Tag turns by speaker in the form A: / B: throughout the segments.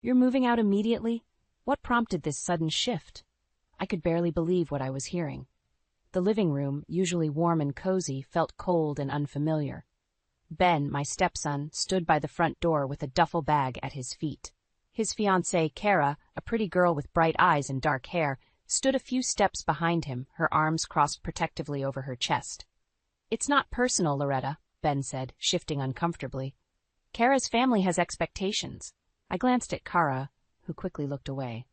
A: You're moving out immediately? What prompted this sudden shift? I could barely believe what I was hearing. The living room, usually warm and cozy, felt cold and unfamiliar. Ben, my stepson, stood by the front door with a duffel bag at his feet. His fiancée, Kara, a pretty girl with bright eyes and dark hair, stood a few steps behind him, her arms crossed protectively over her chest. "It's not personal, Loretta," Ben said, shifting uncomfortably. "Kara's family has expectations." I glanced at Kara, who quickly looked away.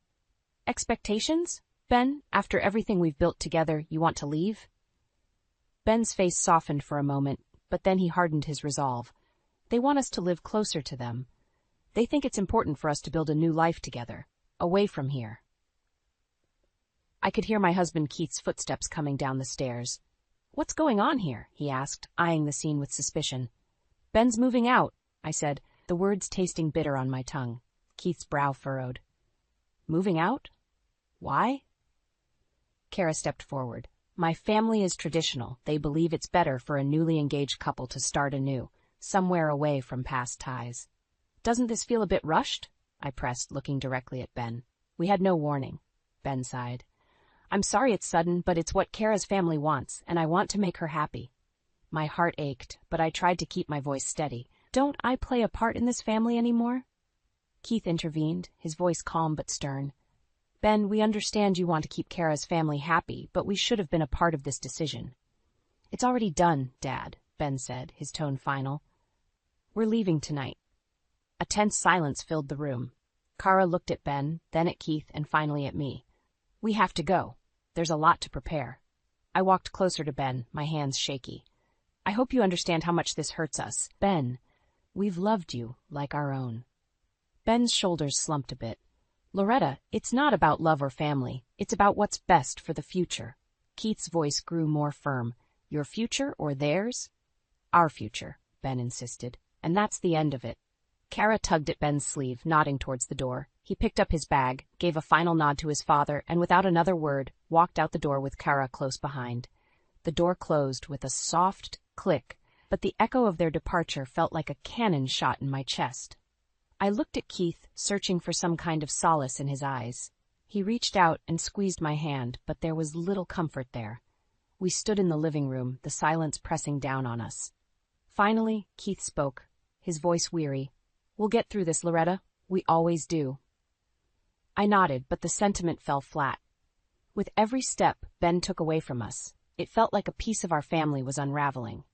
A: "Expectations? Ben, after everything we've built together, you want to leave?" Ben's face softened for a moment, but then he hardened his resolve. "They want us to live closer to them. They think it's important for us to build a new life together, away from here." I could hear my husband Keith's footsteps coming down the stairs. "What's going on here?" he asked, eyeing the scene with suspicion. "Ben's moving out," I said, the words tasting bitter on my tongue. Keith's brow furrowed. "Moving out? Why?" Kara stepped forward. "My family is traditional. They believe it's better for a newly engaged couple to start anew, somewhere away from past ties." "Doesn't this feel a bit rushed?" I pressed, looking directly at Ben. "We had no warning." Ben sighed. "I'm sorry it's sudden, but it's what Kara's family wants, and I want to make her happy." My heart ached, but I tried to keep my voice steady. "Don't I play a part in this family anymore?" Keith intervened, his voice calm but stern. "Ben, we understand you want to keep Kara's family happy, but we should have been a part of this decision." "It's already done, Dad," Ben said, his tone final. "We're leaving tonight." A tense silence filled the room. Kara looked at Ben, then at Keith, and finally at me. "We have to go. There's a lot to prepare." I walked closer to Ben, my hands shaky. "I hope you understand how much this hurts us. Ben, we've loved you like our own." Ben's shoulders slumped a bit. "Loretta, it's not about love or family. It's about what's best for the future." Keith's voice grew more firm. "Your future or theirs?" "Our future," Ben insisted. "And that's the end of it." Kara tugged at Ben's sleeve, nodding towards the door. He picked up his bag, gave a final nod to his father, and without another word, walked out the door with Kara close behind. The door closed with a soft click, but the echo of their departure felt like a cannon shot in my chest. I looked at Keith, searching for some kind of solace in his eyes. He reached out and squeezed my hand, but there was little comfort there. We stood in the living room, the silence pressing down on us. Finally, Keith spoke, his voice weary. "We'll get through this, Loretta. We always do." I nodded, but the sentiment fell flat. With every step Ben took away from us, it felt like a piece of our family was unraveling.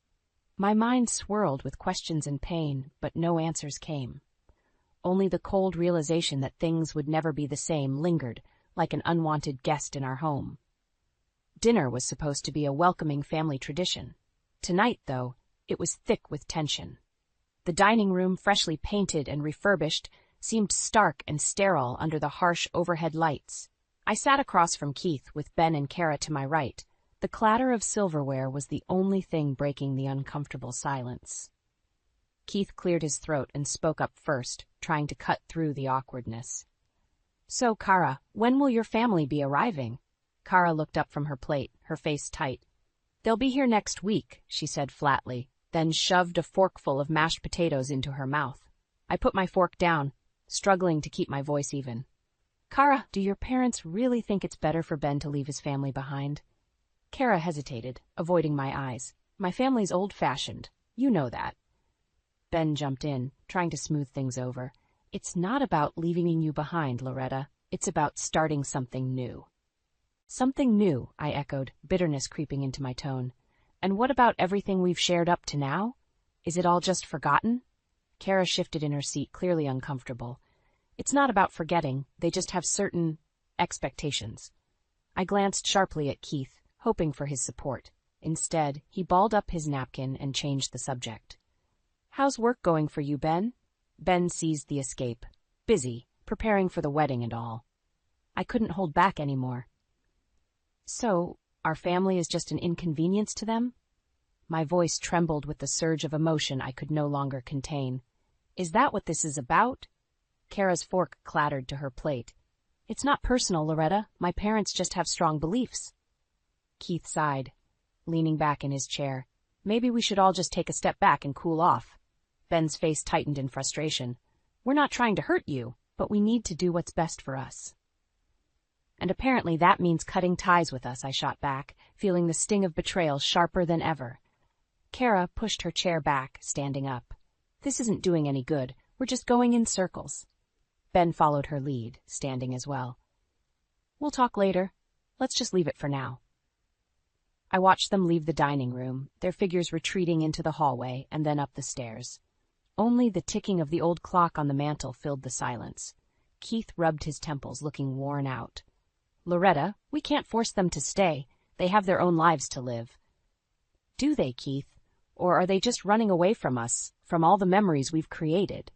A: My mind swirled with questions and pain, but no answers came. Only the cold realization that things would never be the same lingered, like an unwanted guest in our home. Dinner was supposed to be a welcoming family tradition. Tonight, though, it was thick with tension. The dining room, freshly painted and refurbished, seemed stark and sterile under the harsh overhead lights. I sat across from Keith, with Ben and Kara to my right. The clatter of silverware was the only thing breaking the uncomfortable silence. Keith cleared his throat and spoke up first, trying to cut through the awkwardness. "So, Kara, when will your family be arriving?" Kara looked up from her plate, her face tight. "They'll be here next week," she said flatly, then shoved a forkful of mashed potatoes into her mouth. I put my fork down, struggling to keep my voice even. "Kara, do your parents really think it's better for Ben to leave his family behind?" Kara hesitated, avoiding my eyes. "My family's old-fashioned. You know that." Ben jumped in, trying to smooth things over. "It's not about leaving you behind, Loretta. It's about starting something new." "Something new," I echoed, bitterness creeping into my tone. "And what about everything we've shared up to now? Is it all just forgotten?" Kara shifted in her seat, clearly uncomfortable. "It's not about forgetting. They just have certain expectations." I glanced sharply at Keith, hoping for his support. Instead, he balled up his napkin and changed the subject. "How's work going for you, Ben?" Ben seized the escape. "Busy, preparing for the wedding and all." I couldn't hold back anymore. "So, our family is just an inconvenience to them?" My voice trembled with the surge of emotion I could no longer contain. "Is that what this is about?" Kara's fork clattered to her plate. "It's not personal, Loretta. My parents just have strong beliefs." Keith sighed, leaning back in his chair. "Maybe we should all just take a step back and cool off." Ben's face tightened in frustration. "We're not trying to hurt you. but we need to do what's best for us. And apparently that means cutting ties with us, I shot back, feeling the sting of betrayal sharper than ever. Kara pushed her chair back, standing up. This isn't doing any good. We're just going in circles. Ben followed her lead, standing as well. We'll talk later. Let's just leave it for now. I watched them leave the dining room, their figures retreating into the hallway and then up the stairs. Only the ticking of the old clock on the mantel filled the silence. Keith rubbed his temples, looking worn out. Loretta, we can't force them to stay. They have their own lives to live. Do they, Keith? Or are they just running away from us, from all the memories we've created?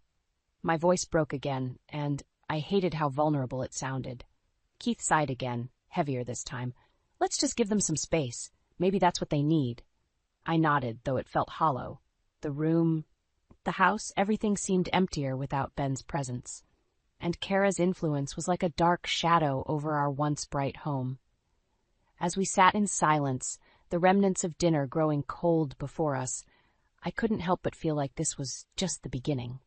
A: My voice broke again, and I hated how vulnerable it sounded. Keith sighed again, heavier this time. Let's just give them some space. Maybe that's what they need. I nodded, though it felt hollow. The room, the house, everything seemed emptier without Ben's presence. And Kara's influence was like a dark shadow over our once bright home. As we sat in silence, the remnants of dinner growing cold before us, I couldn't help but feel like this was just the beginning.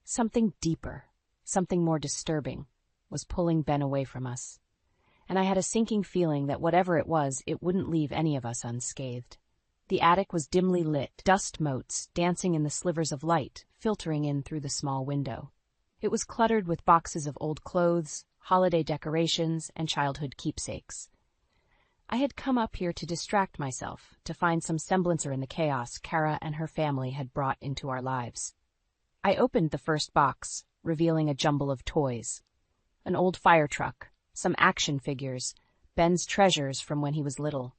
A: Something deeper, something more disturbing, was pulling Ben away from us. And I had a sinking feeling that whatever it was, it wouldn't leave any of us unscathed. The attic was dimly lit, dust motes dancing in the slivers of light, filtering in through the small window. It was cluttered with boxes of old clothes, holiday decorations, and childhood keepsakes. I had come up here to distract myself, to find some semblancer in the chaos Kara and her family had brought into our lives. I opened the first box, revealing a jumble of toys. An old fire truck, some action figures, Ben's treasures from when he was little.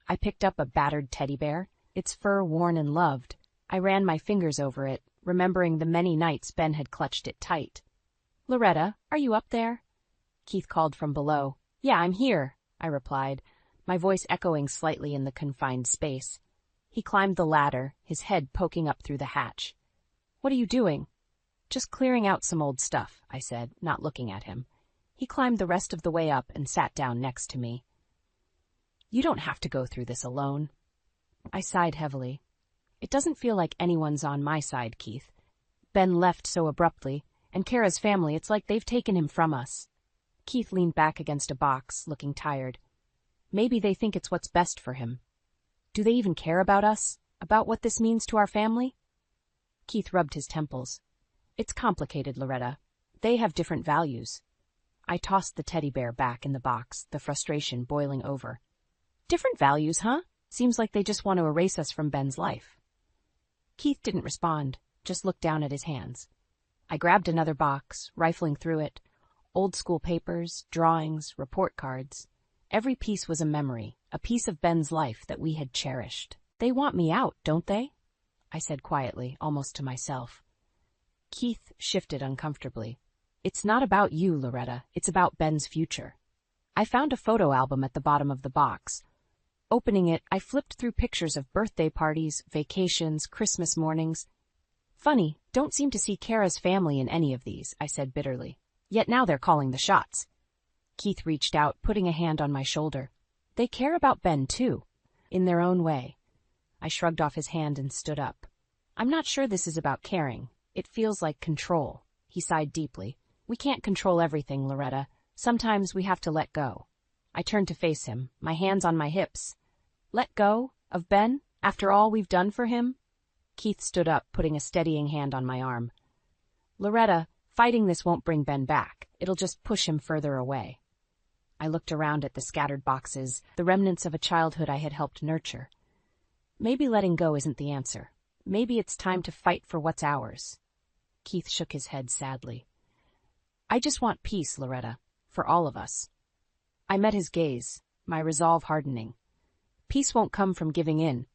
A: I picked up a battered teddy bear, its fur worn and loved. I ran my fingers over it, remembering the many nights Ben had clutched it tight. Loretta, are you up there? Keith called from below. Yeah, I'm here, I replied, my voice echoing slightly in the confined space. He climbed the ladder, his head poking up through the hatch. What are you doing? Just clearing out some old stuff, I said, not looking at him. He climbed the rest of the way up and sat down next to me. You don't have to go through this alone. I sighed heavily. It doesn't feel like anyone's on my side, Keith. Ben left so abruptly, and Kara's family, it's like they've taken him from us. Keith leaned back against a box, looking tired. Maybe they think it's what's best for him. Do they even care about us? About what this means to our family? Keith rubbed his temples. It's complicated, Loretta. They have different values. I tossed the teddy bear back in the box, the frustration boiling over. Different values, huh? Seems like they just want to erase us from Ben's life. Keith didn't respond, just looked down at his hands. I grabbed another box, rifling through it. Old school papers, drawings, report cards. Every piece was a memory, a piece of Ben's life that we had cherished. They want me out, don't they? I said quietly, almost to myself. Keith shifted uncomfortably. It's not about you, Loretta. It's about Ben's future. I found a photo album at the bottom of the box. Opening it, I flipped through pictures of birthday parties, vacations, Christmas mornings. Funny, don't seem to see Kara's family in any of these, I said bitterly. Yet now they're calling the shots. Keith reached out, putting a hand on my shoulder. They care about Ben, too, in their own way. I shrugged off his hand and stood up. I'm not sure this is about caring. It feels like control. He sighed deeply. We can't control everything, Loretta. Sometimes we have to let go. I turned to face him, my hands on my hips. Let go? Of Ben? After all we've done for him? Keith stood up, putting a steadying hand on my arm. Loretta, fighting this won't bring Ben back. It'll just push him further away. I looked around at the scattered boxes, the remnants of a childhood I had helped nurture. Maybe letting go isn't the answer. Maybe it's time to fight for what's ours. Keith shook his head sadly. I just want peace, Loretta, for all of us. I met his gaze, my resolve hardening. Peace won't come from giving in.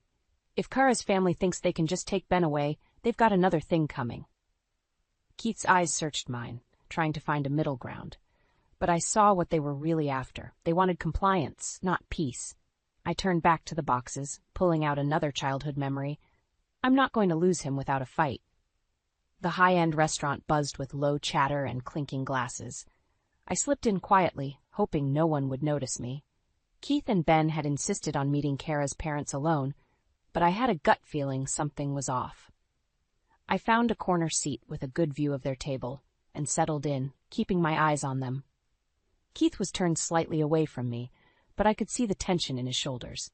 A: If Kara's family thinks they can just take Ben away, they've got another thing coming. Keith's eyes searched mine, trying to find a middle ground. But I saw what they were really after. They wanted compliance, not peace. I turned back to the boxes, pulling out another childhood memory. I'm not going to lose him without a fight. The high-end restaurant buzzed with low chatter and clinking glasses. I slipped in quietly, hoping no one would notice me. Keith and Ben had insisted on meeting Kara's parents alone, but I had a gut feeling something was off. I found a corner seat with a good view of their table, and settled in, keeping my eyes on them. Keith was turned slightly away from me, but I could see the tension in his shoulders.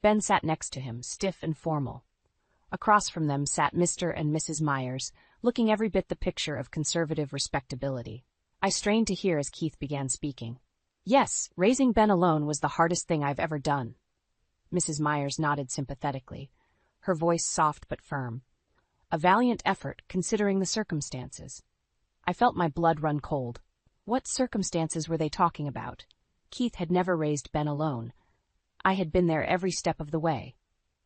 A: Ben sat next to him, stiff and formal. Across from them sat Mr. and Mrs. Myers, looking every bit the picture of conservative respectability. I strained to hear as Keith began speaking. Yes, raising Ben alone was the hardest thing I've ever done. Mrs. Myers nodded sympathetically, her voice soft but firm. A valiant effort, considering the circumstances. I felt my blood run cold. What circumstances were they talking about? Keith had never raised Ben alone. I had been there every step of the way.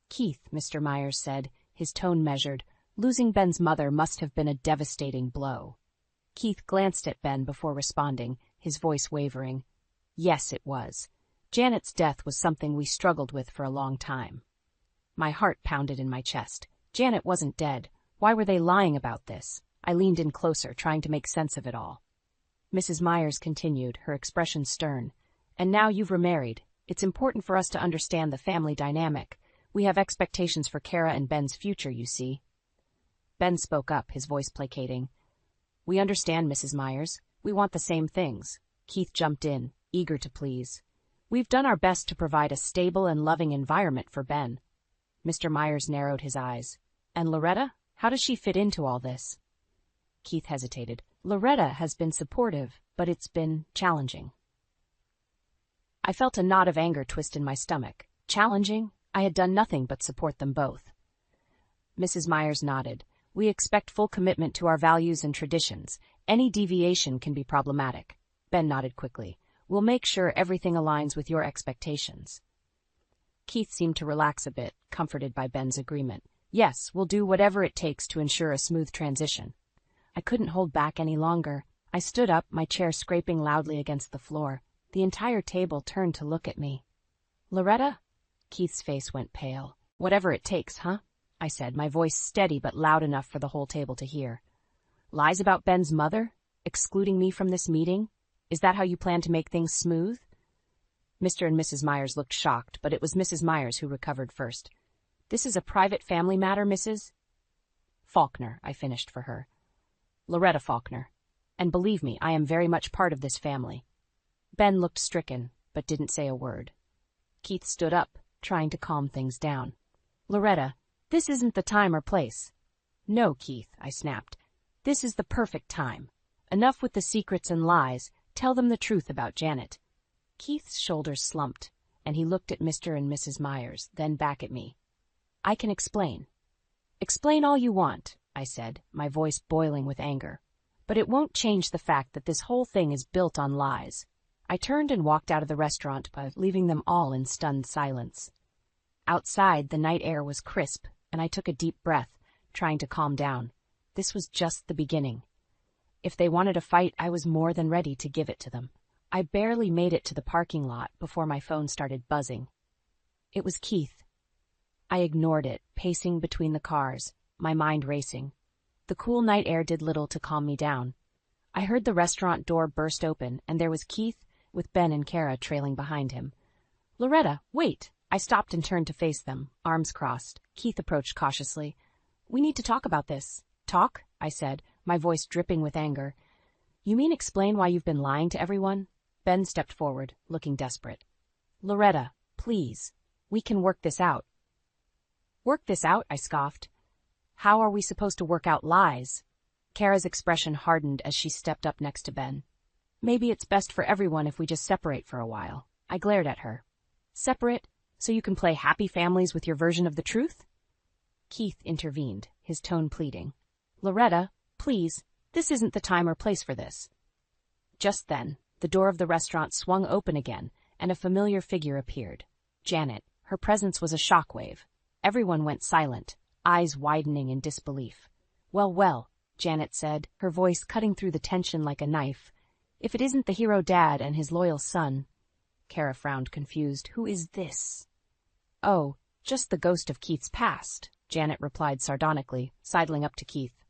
A: Keith, Mr. Myers said, his tone measured, losing Ben's mother must have been a devastating blow. Keith glanced at Ben before responding, his voice wavering. Yes, it was. Janet's death was something we struggled with for a long time. My heart pounded in my chest. Janet wasn't dead. Why were they lying about this? I leaned in closer, trying to make sense of it all. Mrs. Myers continued, her expression stern. And now you've remarried. It's important for us to understand the family dynamic. We have expectations for Kara and Ben's future, you see. Ben spoke up, his voice placating. We understand, Mrs. Myers. We want the same things. Keith jumped in, eager to please. We've done our best to provide a stable and loving environment for Ben. Mr. Myers narrowed his eyes. And Loretta? How does she fit into all this? Keith hesitated. Loretta has been supportive, but it's been challenging. I felt a knot of anger twist in my stomach. Challenging? I had done nothing but support them both. Mrs. Myers nodded. We expect full commitment to our values and traditions. Any deviation can be problematic. Ben nodded quickly. We'll make sure everything aligns with your expectations. Keith seemed to relax a bit, comforted by Ben's agreement. Yes, we'll do whatever it takes to ensure a smooth transition. I couldn't hold back any longer. I stood up, my chair scraping loudly against the floor. The entire table turned to look at me. Loretta? Keith's face went pale. Whatever it takes, huh? I said, my voice steady but loud enough for the whole table to hear. Lies about Ben's mother? Excluding me from this meeting? Is that how you plan to make things smooth? Mr. and Mrs. Myers looked shocked, but it was Mrs. Myers who recovered first. This is a private family matter, Mrs. Faulkner, I finished for her. Loretta Faulkner. And believe me, I am very much part of this family. Ben looked stricken, but didn't say a word. Keith stood up, trying to calm things down. Loretta, this isn't the time or place. No, Keith, I snapped. This is the perfect time. Enough with the secrets and lies. Tell them the truth about Janet. Keith's shoulders slumped, and he looked at Mr. and Mrs. Myers, then back at me. I can explain. Explain all you want, I said, my voice boiling with anger. But it won't change the fact that this whole thing is built on lies. I turned and walked out of the restaurant, leaving them all in stunned silence. Outside, the night air was crisp, and I took a deep breath, trying to calm down. This was just the beginning. If they wanted a fight, I was more than ready to give it to them. I barely made it to the parking lot before my phone started buzzing. It was Keith. I ignored it, pacing between the cars, my mind racing. The cool night air did little to calm me down. I heard the restaurant door burst open, and there was Keith, with Ben and Kara trailing behind him. Loretta, wait! I stopped and turned to face them, arms crossed. Keith approached cautiously. We need to talk about this. Talk? I said, my voice dripping with anger. You mean explain why you've been lying to everyone? Ben stepped forward, looking desperate. Loretta, please. We can work this out. Work this out? I scoffed. How are we supposed to work out lies? Kara's expression hardened as she stepped up next to Ben. Maybe it's best for everyone if we just separate for a while. I glared at her. Separate? So you can play happy families with your version of the truth? Keith intervened, his tone pleading. Loretta, please, this isn't the time or place for this. Just then, the door of the restaurant swung open again, and a familiar figure appeared. Janet. Her presence was a shockwave. Everyone went silent, eyes widening in disbelief. Well, Janet said, her voice cutting through the tension like a knife. If it isn't the hero dad and his loyal son. Kara frowned, confused. Who is this? Oh, just the ghost of Keith's past, Janet replied sardonically, sidling up to Keith.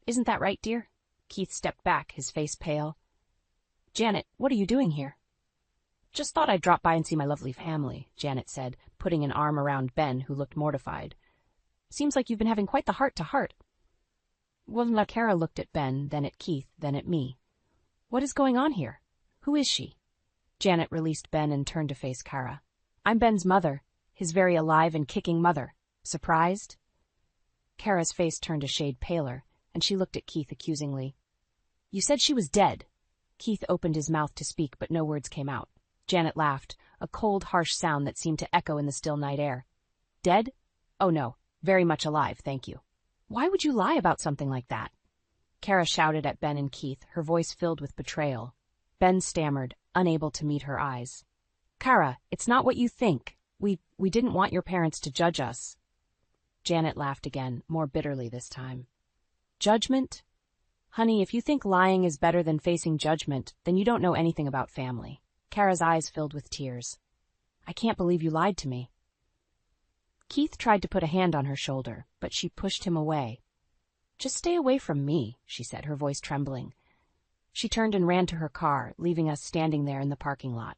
A: Isn't that right, dear? Keith stepped back, his face pale. Janet, what are you doing here? Just thought I'd drop by and see my lovely family, Janet said, putting an arm around Ben, who looked mortified. Seems like you've been having quite the heart-to-heart. Well, Kara looked at Ben, then at Keith, then at me. What is going on here? Who is she? Janet released Ben and turned to face Kara. I'm Ben's mother, his very alive and kicking mother. Surprised? Kara's face turned a shade paler, and she looked at Keith accusingly. You said she was dead. Keith opened his mouth to speak, but no words came out. Janet laughed, a cold, harsh sound that seemed to echo in the still night air. Dead? Oh no, very much alive, thank you. Why would you lie about something like that? Kara shouted at Ben and Keith, her voice filled with betrayal. Ben stammered, unable to meet her eyes. Kara, it's not what you think. We didn't want your parents to judge us. Janet laughed again, more bitterly this time. Judgment? Honey, if you think lying is better than facing judgment, then you don't know anything about family. Kara's eyes filled with tears. I can't believe you lied to me. Keith tried to put a hand on her shoulder, but she pushed him away. Just stay away from me, she said, her voice trembling. She turned and ran to her car, leaving us standing there in the parking lot.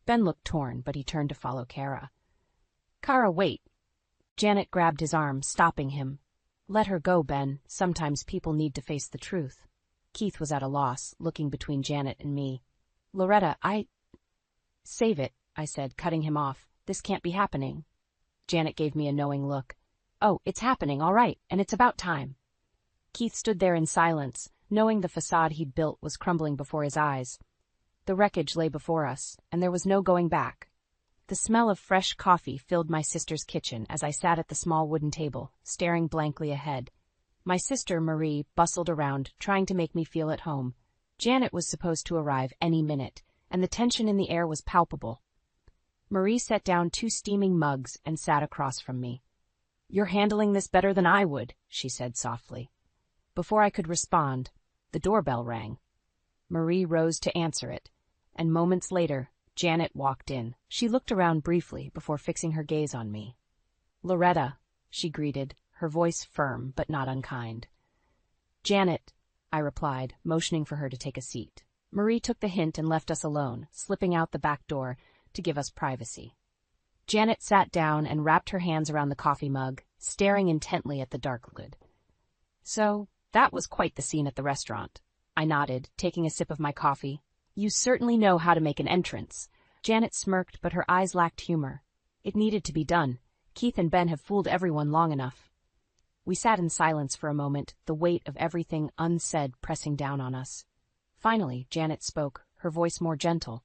A: Ben looked torn, but he turned to follow Kara. Kara, wait. Janet grabbed his arm, stopping him. Let her go, Ben. Sometimes people need to face the truth. Keith was at a loss, looking between Janet and me. Loretta, Save it, I said, cutting him off. This can't be happening. Janet gave me a knowing look. Oh, it's happening, all right, and it's about time. Keith stood there in silence, knowing the facade he'd built was crumbling before his eyes. The wreckage lay before us, and there was no going back. The smell of fresh coffee filled my sister's kitchen as I sat at the small wooden table, staring blankly ahead. My sister, Marie, bustled around, trying to make me feel at home. Janet was supposed to arrive any minute, and the tension in the air was palpable. Marie set down 2 steaming mugs and sat across from me. You're handling this better than I would, she said softly. Before I could respond, the doorbell rang. Marie rose to answer it, and moments later, Janet walked in. She looked around briefly before fixing her gaze on me. Loretta, she greeted, her voice firm but not unkind. Janet, I replied, motioning for her to take a seat. Marie took the hint and left us alone, slipping out the back door to give us privacy. Janet sat down and wrapped her hands around the coffee mug, staring intently at the dark liquid. So, that was quite the scene at the restaurant. I nodded, taking a sip of my coffee. You certainly know how to make an entrance. Janet smirked, but her eyes lacked humor. It needed to be done. Keith and Ben have fooled everyone long enough. We sat in silence for a moment, the weight of everything unsaid pressing down on us. Finally, Janet spoke, her voice more gentle.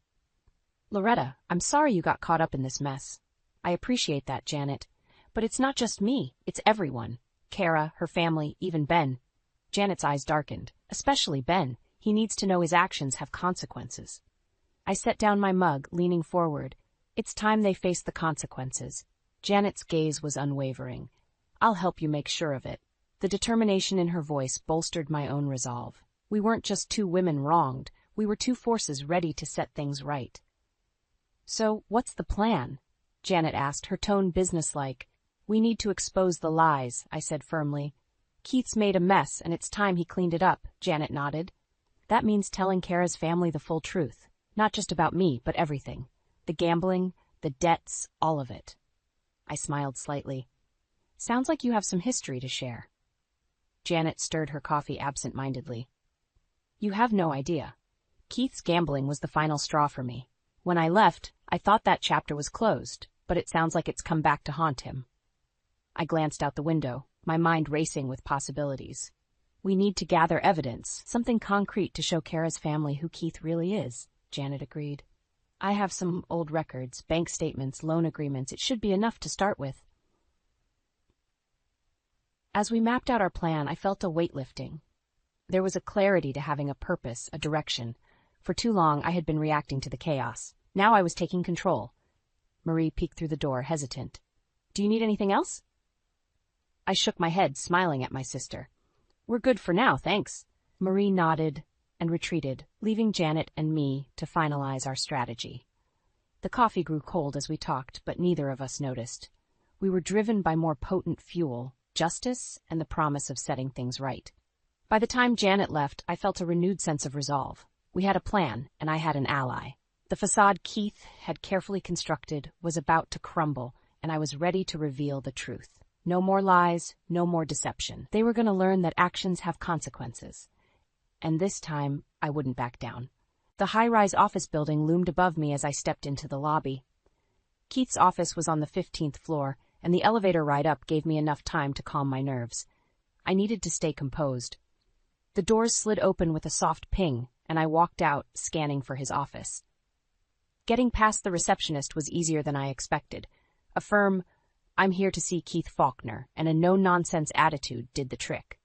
A: Loretta, I'm sorry you got caught up in this mess. I appreciate that, Janet. But it's not just me, it's everyone. Kara, her family, even Ben. Janet's eyes darkened. Especially Ben. He needs to know his actions have consequences. I set down my mug, leaning forward. It's time they face the consequences. Janet's gaze was unwavering. I'll help you make sure of it. The determination in her voice bolstered my own resolve. We weren't just 2 women wronged. We were 2 forces ready to set things right. So, what's the plan? Janet asked, her tone businesslike. We need to expose the lies, I said firmly. Keith's made a mess, and it's time he cleaned it up, Janet nodded. That means telling Kara's family the full truth. Not just about me, but everything. The gambling, the debts, all of it. I smiled slightly. Sounds like you have some history to share. Janet stirred her coffee absent-mindedly. You have no idea. Keith's gambling was the final straw for me. When I left, I thought that chapter was closed, but it sounds like it's come back to haunt him. I glanced out the window, my mind racing with possibilities. We need to gather evidence, something concrete to show Kara's family who Keith really is, Janet agreed. I have some old records, bank statements, loan agreements. It should be enough to start with. As we mapped out our plan, I felt a weight lifting. There was a clarity to having a purpose, a direction. For too long, I had been reacting to the chaos. Now I was taking control. Marie peeked through the door, hesitant. Do you need anything else? I shook my head, smiling at my sister. We're good for now, thanks. Marie nodded and retreated, leaving Janet and me to finalize our strategy. The coffee grew cold as we talked, but neither of us noticed. We were driven by more potent fuel, justice and the promise of setting things right. By the time Janet left, I felt a renewed sense of resolve. We had a plan, and I had an ally. The facade Keith had carefully constructed was about to crumble, and I was ready to reveal the truth. No more lies, no more deception. They were going to learn that actions have consequences. And this time, I wouldn't back down. The high-rise office building loomed above me as I stepped into the lobby. Keith's office was on the 15th floor, and the elevator ride up gave me enough time to calm my nerves. I needed to stay composed. The doors slid open with a soft ping, and I walked out, scanning for his office. Getting past the receptionist was easier than I expected. A firm, "I'm here to see Keith Faulkner," and a no-nonsense attitude did the trick.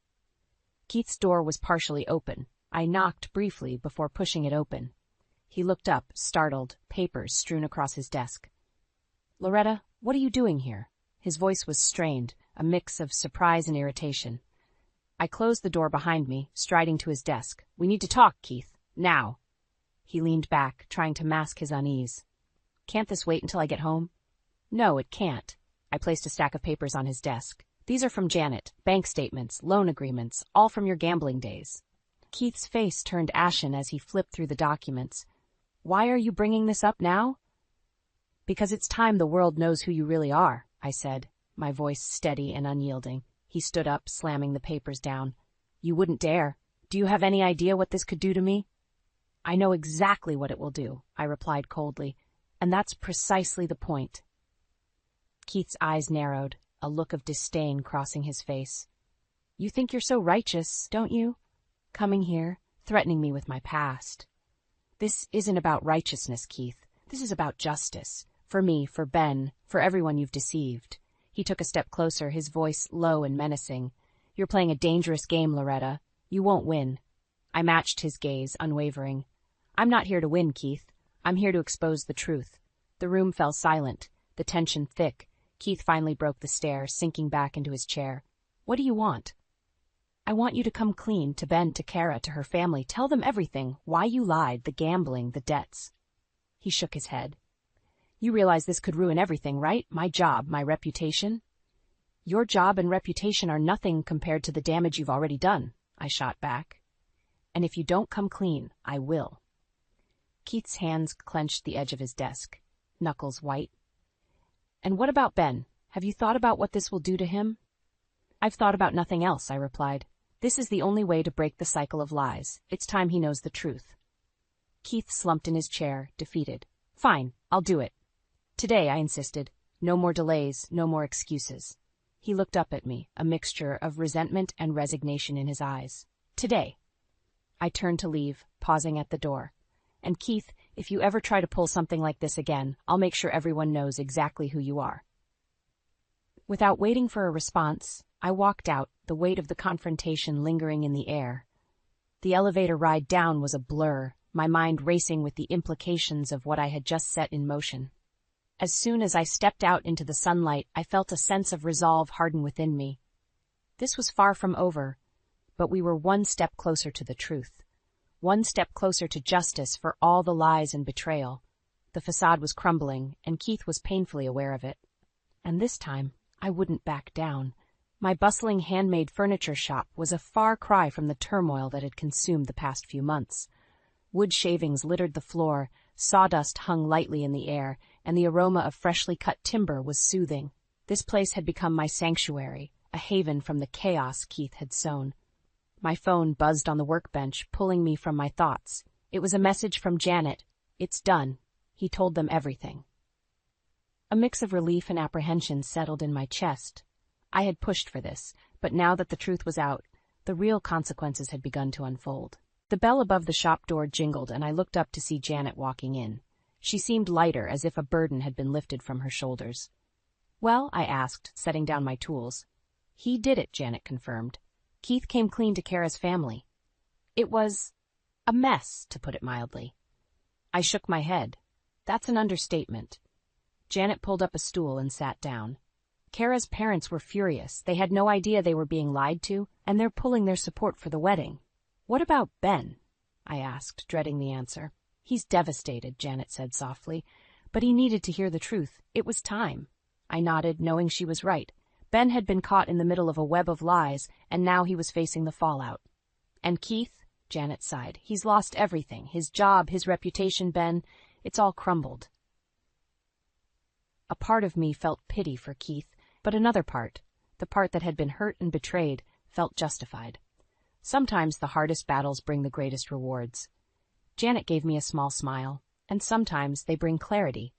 A: Keith's door was partially open. I knocked briefly before pushing it open. He looked up, startled, papers strewn across his desk. "Loretta, what are you doing here?" His voice was strained, a mix of surprise and irritation. I closed the door behind me, striding to his desk. "We need to talk, Keith. Now." He leaned back, trying to mask his unease. "Can't this wait until I get home?" "No, it can't." I placed a stack of papers on his desk. "These are from Janet. Bank statements, loan agreements, all from your gambling days." Keith's face turned ashen as he flipped through the documents. "Why are you bringing this up now?" "Because it's time the world knows who you really are," I said, my voice steady and unyielding. He stood up, slamming the papers down. "You wouldn't dare. Do you have any idea what this could do to me?" "I know exactly what it will do," I replied coldly, "and that's precisely the point." Keith's eyes narrowed, a look of disdain crossing his face. "You think you're so righteous, don't you? Coming here, threatening me with my past." "This isn't about righteousness, Keith. This is about justice. For me, for Ben, for everyone you've deceived." He took a step closer, his voice low and menacing. "You're playing a dangerous game, Loretta. You won't win." I matched his gaze, unwavering. "I'm not here to win, Keith. I'm here to expose the truth." The room fell silent, the tension thick. Keith finally broke the stare, sinking back into his chair. "What do you want?" "I want you to come clean, to Ben, to Kara, to her family. Tell them everything, why you lied, the gambling, the debts." He shook his head. "You realize this could ruin everything, right? My job, my reputation?" "Your job and reputation are nothing compared to the damage you've already done," I shot back. "And if you don't come clean, I will." Keith's hands clenched the edge of his desk, knuckles white. "And what about Ben? Have you thought about what this will do to him?" "I've thought about nothing else," I replied. "This is the only way to break the cycle of lies. It's time he knows the truth." Keith slumped in his chair, defeated. "Fine, I'll do it. Today," I insisted. "No more delays, no more excuses." He looked up at me, a mixture of resentment and resignation in his eyes. "Today." I turned to leave, pausing at the door. "And Keith, if you ever try to pull something like this again, I'll make sure everyone knows exactly who you are." Without waiting for a response, I walked out, the weight of the confrontation lingering in the air. The elevator ride down was a blur, my mind racing with the implications of what I had just set in motion. As soon as I stepped out into the sunlight, I felt a sense of resolve harden within me. This was far from over, but we were one step closer to the truth. One step closer to justice for all the lies and betrayal. The facade was crumbling, and Keith was painfully aware of it. And this time, I wouldn't back down. My bustling handmade furniture shop was a far cry from the turmoil that had consumed the past few months. Wood shavings littered the floor, sawdust hung lightly in the air, and the aroma of freshly cut timber was soothing. This place had become my sanctuary, a haven from the chaos Keith had sown. My phone buzzed on the workbench, pulling me from my thoughts. It was a message from Janet. "It's done." He told them everything. A mix of relief and apprehension settled in my chest. I had pushed for this, but now that the truth was out, the real consequences had begun to unfold. The bell above the shop door jingled, and I looked up to see Janet walking in. She seemed lighter, as if a burden had been lifted from her shoulders. "Well?" I asked, setting down my tools. "He did it," Janet confirmed. "Keith came clean to Kara's family. It was a mess, to put it mildly." I shook my head. "That's an understatement." Janet pulled up a stool and sat down. "Kara's parents were furious. They had no idea they were being lied to, and they're pulling their support for the wedding." "What about Ben?" I asked, dreading the answer. "He's devastated," Janet said softly, "but he needed to hear the truth. It was time." I nodded, knowing she was right. Ben had been caught in the middle of a web of lies, and now he was facing the fallout. "And Keith?" Janet sighed. "He's lost everything. His job, his reputation, Ben. It's all crumbled." A part of me felt pity for Keith, but another part, the part that had been hurt and betrayed, felt justified. Sometimes the hardest battles bring the greatest rewards. Janet gave me a small smile, and sometimes they bring clarity.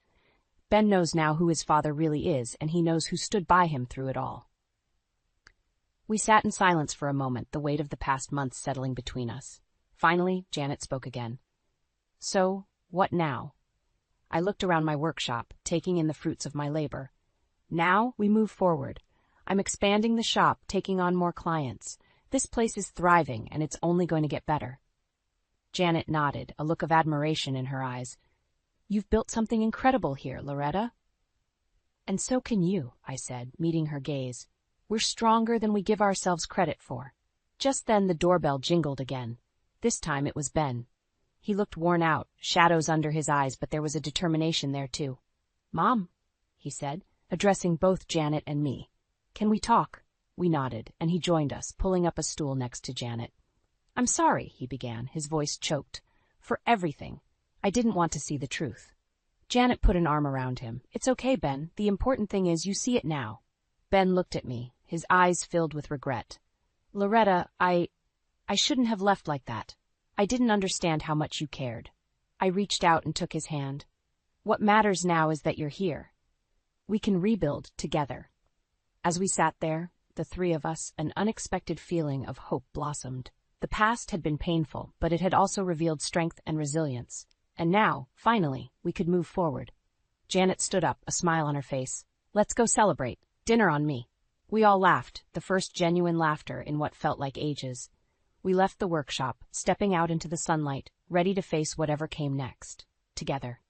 A: Ben knows now who his father really is, and he knows who stood by him through it all. We sat in silence for a moment, the weight of the past months settling between us. Finally, Janet spoke again. So, what now? I looked around my workshop, taking in the fruits of my labor. Now we move forward. I'm expanding the shop, taking on more clients. This place is thriving, and it's only going to get better. Janet nodded, a look of admiration in her eyes. You've built something incredible here, Loretta. And so can you, I said, meeting her gaze. We're stronger than we give ourselves credit for. Just then the doorbell jingled again. This time it was Ben. He looked worn out, shadows under his eyes, but there was a determination there too. Mom, he said, addressing both Janet and me. Can we talk? We nodded, and he joined us, pulling up a stool next to Janet. I'm sorry, he began, his voice choked. For everything. I didn't want to see the truth. Janet put an arm around him. It's okay, Ben. The important thing is you see it now. Ben looked at me, his eyes filled with regret. Loretta, I shouldn't have left like that. I didn't understand how much you cared. I reached out and took his hand. What matters now is that you're here. We can rebuild together. As we sat there, the three of us, an unexpected feeling of hope blossomed. The past had been painful, but it had also revealed strength and resilience. And now, finally, we could move forward. Janet stood up, a smile on her face. Let's go celebrate. Dinner on me. We all laughed, the first genuine laughter in what felt like ages. We left the workshop, stepping out into the sunlight, ready to face whatever came next. Together.